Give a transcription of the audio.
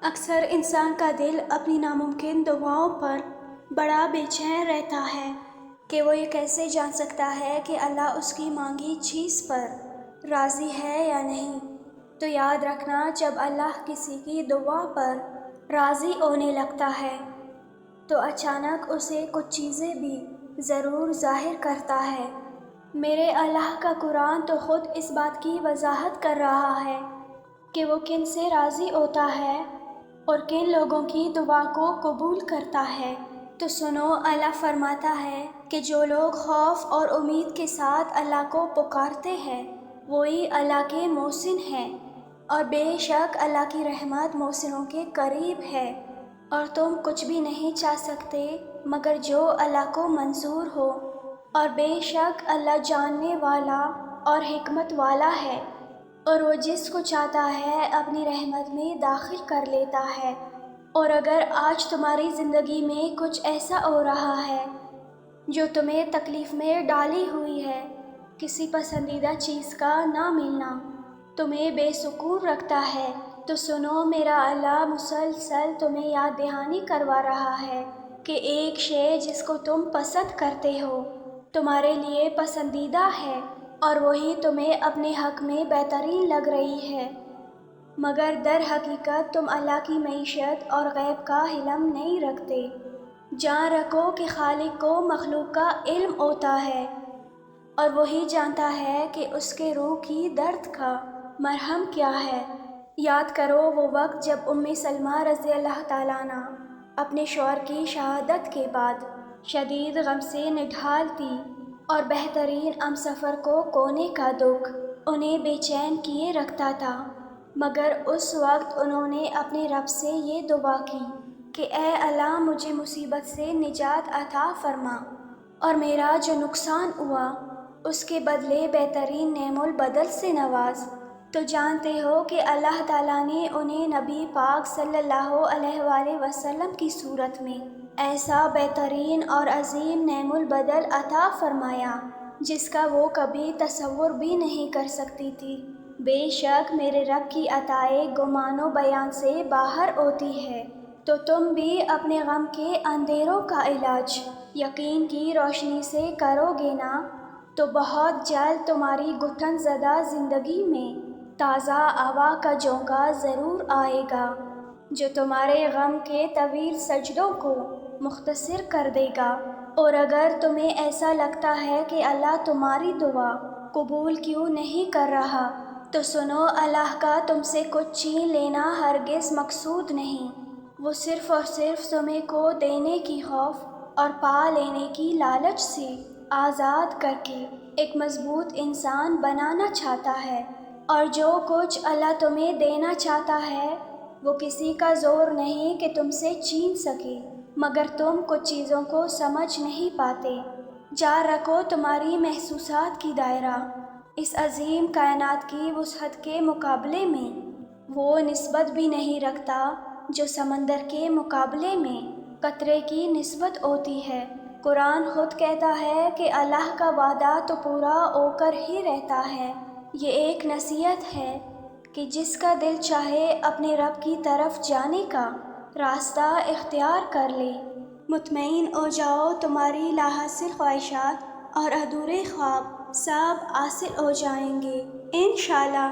اکثر انسان کا دل اپنی ناممکن دعاؤں پر بڑا بے چین رہتا ہے کہ وہ یہ کیسے جان سکتا ہے کہ اللہ اس کی مانگی چیز پر راضی ہے یا نہیں۔ تو یاد رکھنا، جب اللہ کسی کی دعا پر راضی ہونے لگتا ہے تو اچانک اسے کچھ چیزیں بھی ضرور ظاہر کرتا ہے۔ میرے اللہ کا قرآن تو خود اس بات کی وضاحت کر رہا ہے کہ وہ کن سے راضی ہوتا ہے اور کن لوگوں کی دعا کو قبول کرتا ہے۔ تو سنو، اللہ فرماتا ہے کہ جو لوگ خوف اور امید کے ساتھ اللہ کو پکارتے ہیں وہی اللہ کے محسن ہیں، اور بے شک اللہ کی رحمت محسنوں کے قریب ہے، اور تم کچھ بھی نہیں چاہ سکتے مگر جو اللہ کو منظور ہو، اور بے شک اللہ جاننے والا اور حکمت والا ہے، اور وہ جس کو چاہتا ہے اپنی رحمت میں داخل کر لیتا ہے۔ اور اگر آج تمہاری زندگی میں کچھ ایسا ہو رہا ہے جو تمہیں تکلیف میں ڈالی ہوئی ہے، کسی پسندیدہ چیز کا نہ ملنا تمہیں بے سکون رکھتا ہے، تو سنو، میرا اللہ مسلسل تمہیں یاد دہانی کروا رہا ہے کہ ایک شے جس کو تم پسند کرتے ہو تمہارے لیے پسندیدہ ہے، اور وہی تمہیں اپنے حق میں بہترین لگ رہی ہے، مگر در حقیقت تم اللہ کی معیشت اور غیب کا علم نہیں رکھتے۔ جان رکھو کہ خالق کو مخلوق کا علم ہوتا ہے، اور وہی جانتا ہے کہ اس کے روح کی درد کا مرہم کیا ہے۔ یاد کرو وہ وقت جب سلمہ رضی اللہ تعالیٰ عنہ اپنے شوہر کی شہادت کے بعد شدید غم سے نڈھال تھی، اور بہترین ہمسفر کو کھونے کا دکھ انہیں بے چین کیے رکھتا تھا، مگر اس وقت انہوں نے اپنے رب سے یہ دعا کی کہ اے اللہ، مجھے مصیبت سے نجات عطا فرما، اور میرا جو نقصان ہوا اس کے بدلے بہترین نعم البدل سے نواز۔ تو جانتے ہو کہ اللہ تعالیٰ نے انہیں نبی پاک صلی اللہ علیہ وآلہ وسلم کی صورت میں ایسا بہترین اور عظیم نعم البدل عطا فرمایا جس کا وہ کبھی تصور بھی نہیں کر سکتی تھی۔ بے شک میرے رب کی عطائیں گمان و بیان سے باہر ہوتی ہے۔ تو تم بھی اپنے غم کے اندھیروں کا علاج یقین کی روشنی سے کرو گے نا، تو بہت جلد تمہاری گھٹن زدہ زندگی میں تازہ ہوا کا جھونکا ضرور آئے گا جو تمہارے غم کے طویل سجدوں کو مختصر کر دے گا۔ اور اگر تمہیں ایسا لگتا ہے کہ اللہ تمہاری دعا قبول کیوں نہیں کر رہا، تو سنو، اللہ کا تم سے کچھ چھین لینا ہرگز مقصود نہیں، وہ صرف اور صرف تمہیں کو دینے کی خوف اور پا لینے کی لالچ سے آزاد کر کے ایک مضبوط انسان بنانا چاہتا ہے۔ اور جو کچھ اللہ تمہیں دینا چاہتا ہے وہ کسی کا زور نہیں کہ تم سے چھین سکے، مگر تم کچھ چیزوں کو سمجھ نہیں پاتے۔ جان رکھو تمہاری محسوسات کی دائرہ اس عظیم کائنات کی وسعت کے مقابلے میں وہ نسبت بھی نہیں رکھتا جو سمندر کے مقابلے میں قطرے کی نسبت ہوتی ہے۔ قرآن خود کہتا ہے کہ اللہ کا وعدہ تو پورا ہو کر ہی رہتا ہے۔ یہ ایک نصیحت ہے کہ جس کا دل چاہے اپنے رب کی طرف جانے کا راستہ اختیار کر لے۔ مطمئن ہو جاؤ، تمہاری لاحاصل خواہشات اور ادھورے خواب سب حاصل ہو جائیں گے انشاءاللہ۔